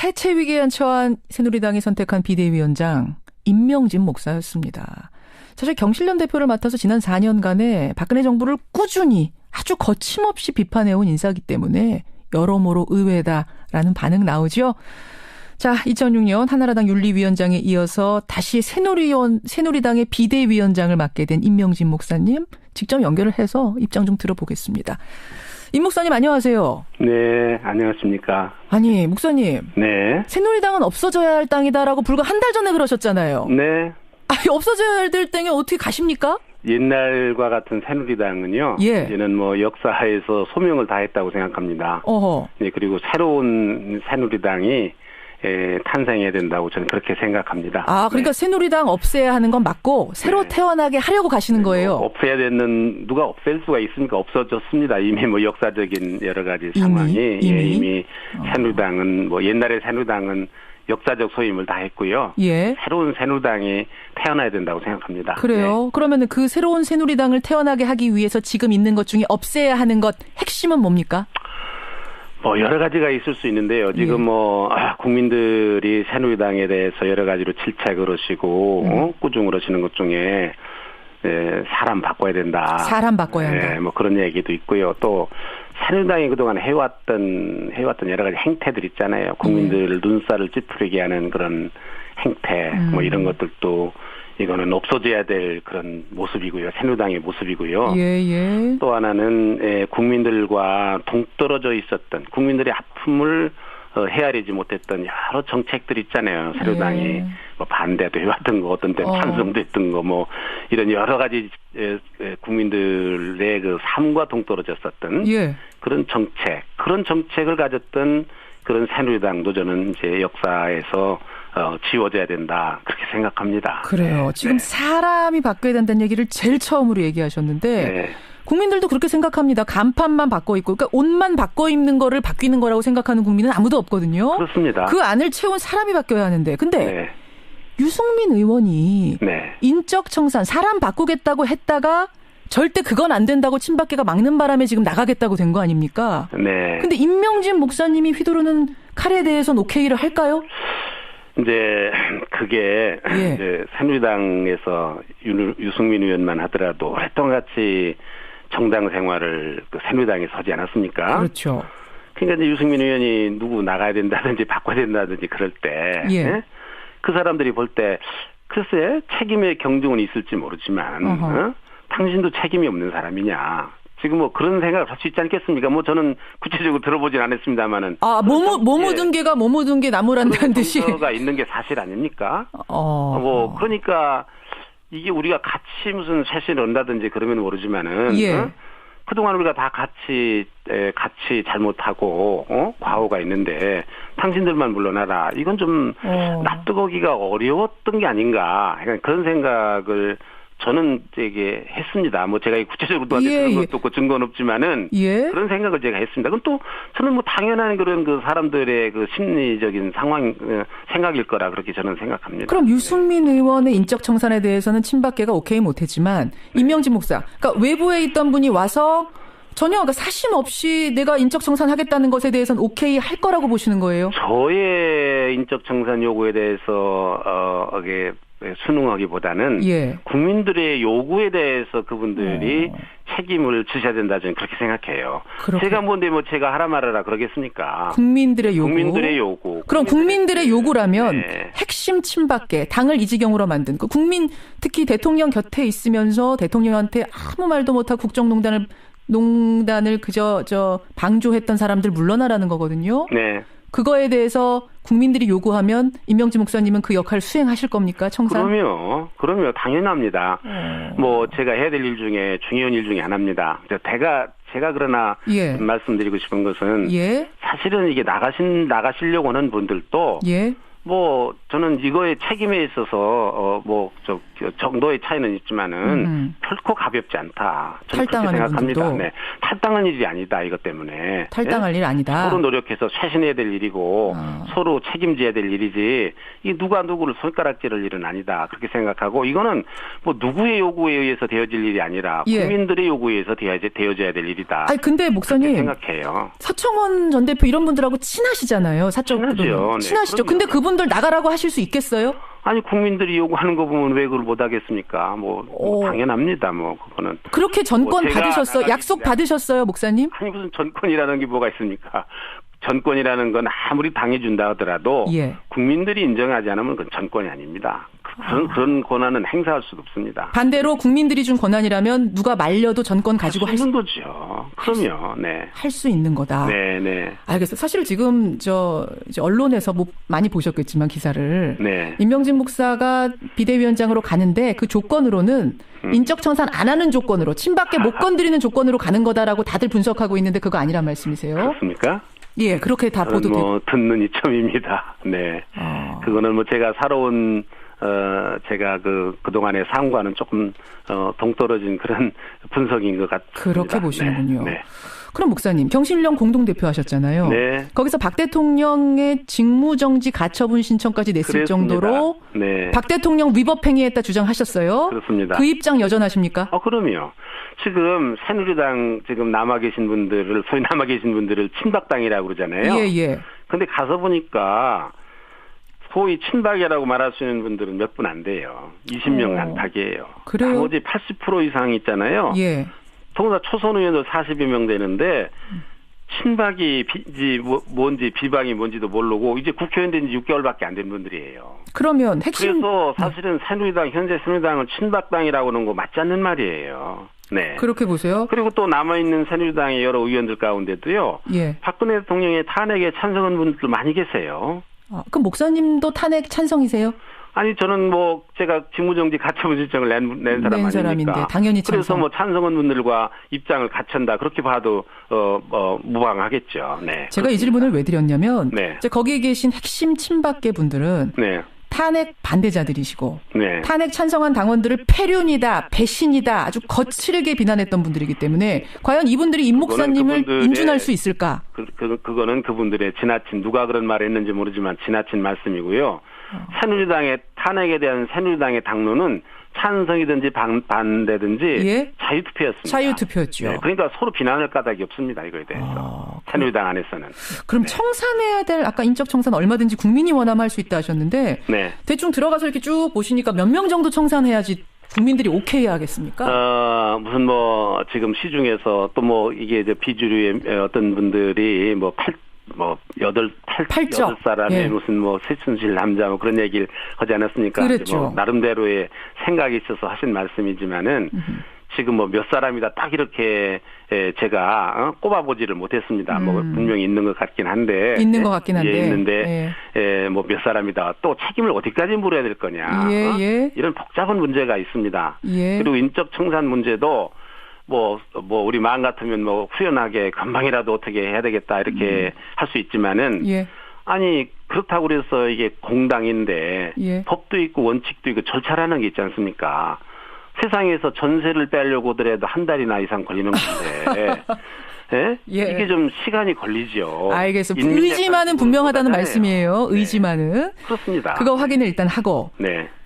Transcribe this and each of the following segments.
해체 위기에 처한 새누리당이 선택한 비대위원장 임명진 목사였습니다. 사실 경실련 대표를 맡아서 지난 4년간에 박근혜 정부를 꾸준히 아주 거침없이 비판해온 인사이기 때문에 여러모로 의외다라는 반응 나오죠. 자, 2006년 한나라당 윤리위원장에 이어서 다시 새누리당의 비대위원장을 맡게 된 임명진 목사님 직접 연결을 해서 입장 좀 들어보겠습니다. 임 목사님 안녕하세요. 네, 안녕하십니까. 아니, 목사님. 네. 새누리당은 없어져야 할 땅이다라고 불과 한 달 전에 그러셨잖아요. 네. 없어져야 될 땅에 어떻게 가십니까? 옛날과 같은 새누리당은요. 예. 이제는 뭐 역사에서 소명을 다했다고 생각합니다. 어허. 네, 그리고 새로운 새누리당이 탄생해야 된다고 저는 그렇게 생각합니다. 아, 그러니까 네. 새누리당 없애야 하는 건 맞고 새로 네. 태어나게 하려고 가시는 거예요. 없애야 되는 누가 없앨 수가 있으니까 없어졌습니다. 이미 뭐 역사적인 여러 가지 상황이 이미 새누리당은 뭐 옛날에 새누리당은 역사적 소임을 다했고요. 예. 새로운 새누리당이 태어나야 된다고 생각합니다. 그래요. 네. 그러면 그 새로운 새누리당을 태어나게 하기 위해서 지금 있는 것 중에 없애야 하는 것 핵심은 뭡니까? 뭐 여러 가지가 있을 수 있는데요. 지금 예. 뭐 국민들이 새누리당에 대해서 여러 가지로 질책을 하시고 꾸중을 하시는 것 중에 사람 바꿔야 된다. 사람 바꿔야 한다. 뭐 그런 얘기도 있고요. 또 새누리당이 그동안 해왔던 여러 가지 행태들 있잖아요. 국민들 눈살을 찌푸리게 하는 그런 행태 뭐 이런 것들도 이거는 없어져야 될 그런 모습이고요. 새누리당의 모습이고요. 예. 또 하나는 국민들과 동떨어져 있었던 국민들의 아픔을 헤아리지 못했던 여러 정책들 있잖아요. 새누리당이 예. 뭐 반대도 해왔던 거, 어떤 때는 찬성도 했던 거, 뭐 이런 여러 가지 국민들의 그 삶과 동떨어졌었던 예. 그런 정책을 가졌던 그런 새누리당도 저는 이제 역사에서 지워져야 된다 그렇게 생각합니다. 그래요. 지금 사람이 바뀌어야 된다는 얘기를 제일 처음으로 얘기하셨는데 국민들도 그렇게 생각합니다. 간판만 바꿔 입고 그러니까 옷만 바꿔 입는 거를 바뀌는 거라고 생각하는 국민은 아무도 없거든요. 그렇습니다. 그 안을 채운 사람이 바뀌어야 하는데 근데 유승민 의원이 인적 청산 사람 바꾸겠다고 했다가 절대 그건 안 된다고 친박계가 막는 바람에 지금 나가겠다고 된 거 아닙니까? 네. 근데 임명진 목사님이 휘두르는 칼에 대해서는 오케이를 할까요? 이제 그게 이제 새누리당에서 유승민 의원만 하더라도 오랫동안 같이 정당 생활을 그 새누리당에 서지 않았습니까? 그렇죠. 그러니까 이제 유승민 의원이 누구 나가야 된다든지 바꿔야 된다든지 그럴 때 그 사람들이 볼 때 글쎄 책임의 경중은 있을지 모르지만 당신도 책임이 없는 사람이냐. 지금 뭐 그런 생각을 할 수 있지 않겠습니까? 뭐 저는 구체적으로 들어보진 않았습니다만은. 뭐 묻은 개가 뭐 묻은 게 나무란다는 듯이. 가 있는 게 사실 아닙니까? 뭐 그러니까 이게 우리가 같이 무슨 쇄신을 한다든지 그러면 모르지만은 그동안 우리가 다 같이 잘못하고 과오가 있는데 당신들만 물러나라. 이건 좀 납득하기가 어려웠던 게 아닌가. 그런 생각을 저는 되게 했습니다. 뭐 제가 구체적으로 누구한테 들은 것도 없고 증거는 없지만은 그런 생각을 제가 했습니다. 그건 또 저는 뭐 당연한 그런 그 사람들의 그 심리적인 생각일 거라 그렇게 저는 생각합니다. 그럼 유승민 의원의 인적 청산에 대해서는 친박계가 오케이 못했지만 임명진 목사, 그러니까 외부에 있던 분이 와서 전혀 그러니까 사심 없이 내가 인적 청산하겠다는 것에 대해서는 오케이 할 거라고 보시는 거예요? 저의 인적 청산 요구에 대해서 순응하기보다는 국민들의 요구에 대해서 그분들이 책임을 지셔야 된다 저는 그렇게 생각해요. 제가 뭔데 뭐 제가 하라 말아라 그러겠습니까? 국민들의 요구. 그럼 국민들의 요구라면 핵심 친박계 당을 이 지경으로 만든 그 국민 특히 대통령 곁에 있으면서 대통령한테 아무 말도 못하고 국정농단을 그저 방조했던 사람들 물러나라는 거거든요. 그거에 대해서 국민들이 요구하면 임명진 목사님은 그 역할을 수행하실 겁니까? 청산? 그럼요. 당연합니다. 뭐 제가 해야 될 일 중에 중요한 일 중에 하나입니다. 제가 그러나 말씀드리고 싶은 것은 사실은 이게 나가시려고 하는 분들도 뭐 저는 이거의 책임에 있어서 정도의 차이는 있지만은 결코 가볍지 않다. 탈당하는 생각합니다. 분들도. 네. 탈당한 일이 아니다. 이것 때문에. 탈당할 일 아니다. 서로 노력해서 쇄신해야 될 일이고 서로 책임져야 될 일이지 이 누가 누구를 손가락질할 일은 아니다. 그렇게 생각하고 이거는 뭐 누구의 요구에 의해서 되어질 일이 아니라 국민들의 요구에 의해서 되어져야 될 일이다. 아니 근데 목사님 생각해요. 서청원 전 대표 이런 분들하고 친하시잖아요. 사적으로. 친하시죠. 근데 그분들 나가라고 하실 수 있겠어요? 아니 국민들이 요구하는 거 보면 왜 그걸 못 하겠습니까? 뭐 당연합니다. 뭐 그거는 그렇게 전권 받으셨어요? 약속 받으셨어요, 목사님? 아니 무슨 전권이라는 게 뭐가 있습니까? 전권이라는 건 아무리 당해준다 하더라도 국민들이 인정하지 않으면 그건 전권이 아닙니다. 그런 권한은 행사할 수도 없습니다. 반대로 국민들이 준 권한이라면 누가 말려도 전권 가지고 할 수 있는 거죠. 그럼요. 네. 할 수 있는 거다. 네, 네. 알겠어요. 사실 지금 이제 언론에서 뭐 많이 보셨겠지만 기사를 임명진 목사가 비대위원장으로 가는데 그 조건으로는 인적 청산 안 하는 조건으로 친박계 못 건드리는 조건으로 가는 거다라고 다들 분석하고 있는데 그거 아니란 말씀이세요? 그렇습니까? 예, 그렇게 다 보도되고. 뭐 듣는 이점입니다. 네. 그거는 뭐 제가 살아온 제가 그동안의 삶과는 조금 동떨어진 그런 분석인 것 같습니다. 그렇게 보시는군요. 네. 그럼 목사님, 경실련 공동대표 하셨잖아요. 네. 거기서 박 대통령의 직무정지 가처분 신청까지 냈을 그랬습니다. 정도로 박 대통령 위법행위했다 주장하셨어요. 그렇습니다. 그 입장 여전하십니까? 그럼요. 지금 새누리당 지금 소위 남아 계신 분들을 친박당이라고 그러잖아요. 예. 근데 가서 보니까 소위 친박이라고 말할 수 있는 분들은 몇 분 안 돼요. 20명 안팎이에요. 그래요? 나머지 80% 이상 있잖아요. 예. 더구나 초선 의원도 40여 명 되는데 친박이 뭔지 비박이 뭔지도 모르고 이제 국회의원 된 지 6개월밖에 안 된 분들이에요. 그러면 핵심. 그래서 사실은 현재 새누리당은 친박당이라고 하는 거 맞지 않는 말이에요. 네. 그렇게 보세요. 그리고 또 남아있는 새누리당의 여러 의원들 가운데도요. 박근혜 대통령의 탄핵에 찬성한 분들도 많이 계세요. 그럼 목사님도 탄핵 찬성이세요? 아니 저는 뭐 제가 직무정지 가처분 신청을 낸 사람 아닙니까? 당연히 찬성. 그래서 뭐 찬성한 분들과 입장을 갖춘다 그렇게 봐도 무방하겠죠. 네. 제가 이 질문을 왜 드렸냐면 네. 거기에 계신 핵심 친박계 분들은 탄핵 반대자들이시고 탄핵 찬성한 당원들을 폐륜이다, 배신이다 아주 거칠게 비난했던 분들이기 때문에 과연 이분들이 임 목사님을 인준할 수 있을까? 그거는 그분들의 지나친 누가 그런 말을 했는지 모르지만 지나친 말씀이고요. 새누리당의 탄핵에 대한 새누리당의 당론은 찬성이든지 반대든지 자유투표였습니다. 자유투표였죠. 네, 그러니까 서로 비난할 까닭이 없습니다. 이거에 대해서. 새누리당 안에서는. 그럼 청산해야 될 아까 인적 청산 얼마든지 국민이 원하면 할 수 있다 하셨는데 대충 들어가서 이렇게 쭉 보시니까 몇 명 정도 청산해야지 국민들이 오케이 하겠습니까? 무슨 뭐 지금 시중에서 또 뭐 이게 이제 비주류의 어떤 분들이 여덟 사람의 무슨 뭐 세춘실 남자 뭐 그런 얘기를 하지 않았습니까? 그렇죠. 뭐 나름대로의 생각이 있어서 하신 말씀이지만은 지금 뭐 몇 사람이다 딱 이렇게 제가 꼽아보지를 못했습니다. 뭐 분명히 있는 것 같긴 한데. 있는 것 같긴 한데. 있는데 뭐 몇 사람이다. 또 책임을 어디까지 물어야 될 거냐. 이런 복잡한 문제가 있습니다. 그리고 인적 청산 문제도 우리 마음 같으면 후련하게 금방이라도 어떻게 해야 되겠다 이렇게 할 수 있지만은 아니 그렇다고 그래서 이게 공당인데 법도 있고 원칙도 있고 절차라는 게 있지 않습니까? 세상에서 전세를 빼려고 하더라도 한 달이나 이상 걸리는 건데 이게 좀 시간이 걸리죠. 알겠습니다. 의지만은 분명하다는 말씀이에요. 의지만은. 그렇습니다. 그거 확인을 일단 하고.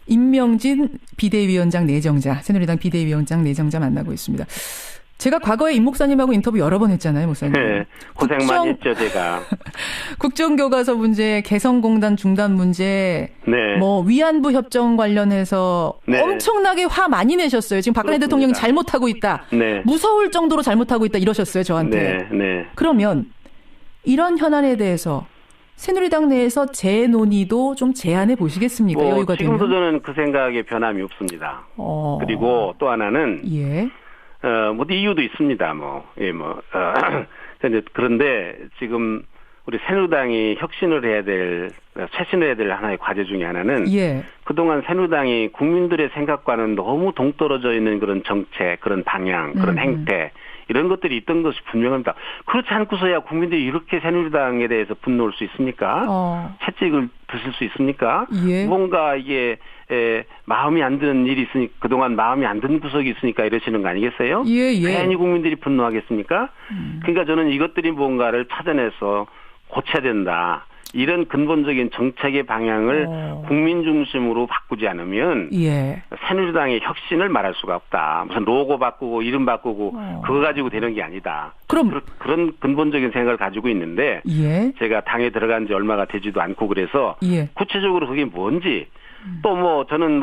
임명진 비대위원장 내정자, 새누리당 비대위원장 내정자 만나고 있습니다. 제가 과거에 임 목사님하고 인터뷰 여러 번 했잖아요, 목사님. 고생 많이 했죠, 제가. 국정교과서 문제, 개성공단 중단 문제, 뭐 위안부 협정 관련해서 엄청나게 화 많이 내셨어요. 지금 박근혜 대통령이 잘못하고 있다. 무서울 정도로 잘못하고 있다 이러셨어요, 저한테. 그러면 이런 현안에 대해서 새누리당 내에서 재논의도 좀 제안해 보시겠습니까? 여유가 되면. 지금도 저는 그 생각에 변함이 없습니다. 그리고 또 하나는 이유도 있습니다. 그런데 지금 우리 새누리당이 혁신을 해야 될, 쇄신을 해야 될 하나의 과제 중에 하나는 그동안 새누리당이 국민들의 생각과는 너무 동떨어져 있는 그런 정책, 그런 방향, 그런 행태 이런 것들이 있던 것이 분명합니다. 그렇지 않고서야 국민들이 이렇게 새누리당에 대해서 분노할 수 있습니까? 채찍을 드실 수 있습니까? 예. 뭔가 이게 마음이 안 드는 일이 있으니까 그동안 마음이 안 드는 구석이 있으니까 이러시는 거 아니겠어요? 예. 괜히 국민들이 분노하겠습니까? 그러니까 저는 이것들이 뭔가를 찾아내서 고쳐야 된다. 이런 근본적인 정책의 방향을 국민 중심으로 바꾸지 않으면 예. 새누리당의 혁신을 말할 수가 없다. 무슨 로고 바꾸고 이름 바꾸고 그거 가지고 되는 게 아니다. 그럼 그런 근본적인 생각을 가지고 있는데 예. 제가 당에 들어간 지 얼마가 되지도 않고 그래서 예. 구체적으로 그게 뭔지 또 저는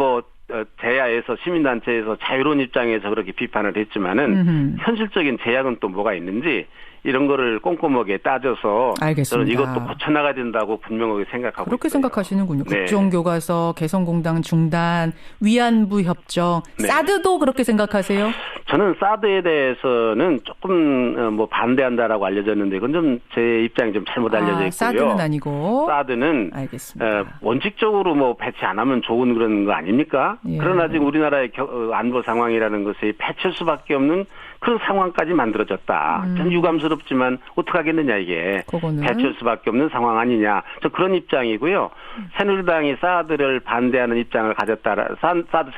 제야에서 시민단체에서 자유로운 입장에서 그렇게 비판을 했지만은 현실적인 제약은 또 뭐가 있는지 이런 거를 꼼꼼하게 따져서 알겠습니다. 저는 이것도 고쳐나가야 된다고 분명하게 생각하고 그렇게 있어요. 생각하시는군요. 네. 국정교과서, 개성공단 중단, 위안부 협정, 네. 사드도 그렇게 생각하세요? 저는 사드에 대해서는 조금 반대한다라고 알려졌는데 그건 좀 제 입장이 좀 잘못 알려져 있고요. 사드는 아니고. 사드는 알겠습니다. 원칙적으로 배치 안 하면 좋은 그런 거 아닙니까? 예. 그러나 지금 우리나라의 안보 상황이라는 것이 배치할 수밖에 없는 그런 상황까지 만들어졌다. 참 유감스럽지만 어떡하겠느냐 이게. 그거는. 배치할 수밖에 없는 상황 아니냐. 저 그런 입장이고요. 새누리당이 사드를 반대하는 입장을 가졌다. 사드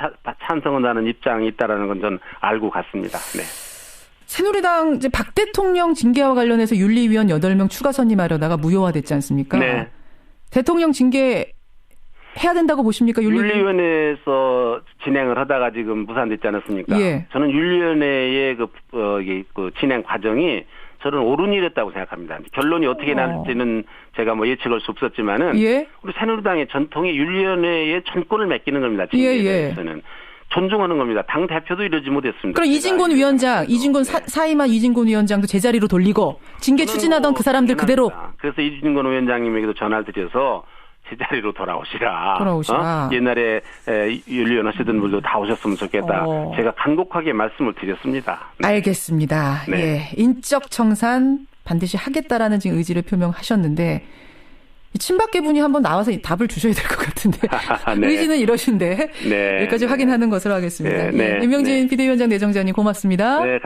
찬성한다는 입장이 있다라는 건 전 알고 갔습니다. 네. 새누리당 이제 박 대통령 징계와 관련해서 윤리위원 8명 추가 선임하려다가 무효화됐지 않습니까? 네. 대통령 징계 해야 된다고 보십니까? 윤리위원회에서 진행을 하다가 지금 무산됐지 않았습니까? 예. 저는 윤리위원회의 그 진행 과정이 저는 옳은 일이었다고 생각합니다. 결론이 어떻게 날지는 제가 예측할 수 없었지만은 예. 우리 새누리당의 전통이 윤리위원회에 전권을 맡기는 겁니다. 징계에 대해서는. 존중하는 겁니다. 당 대표도 이러지 못했습니다. 그럼 이진곤 위원장, 사임한 이진곤 위원장도 제자리로 돌리고 징계 추진하던 그 사람들 그대로. 그래서 이진곤 위원장님에게도 전화를 드려서 제자리로 돌아오시라. 옛날에 윤리위원 하시던 분도 다 오셨으면 좋겠다. 제가 간곡하게 말씀을 드렸습니다. 네. 알겠습니다. 네. 예, 인적 청산 반드시 하겠다라는 지금 의지를 표명하셨는데 친박계 분이 한번 나와서 답을 주셔야 될 것 같은데 네. 의지는 이러신데 네. 여기까지 확인하는 것으로 하겠습니다. 네. 예, 임명진 비대위원장 내정자님 고맙습니다. 네.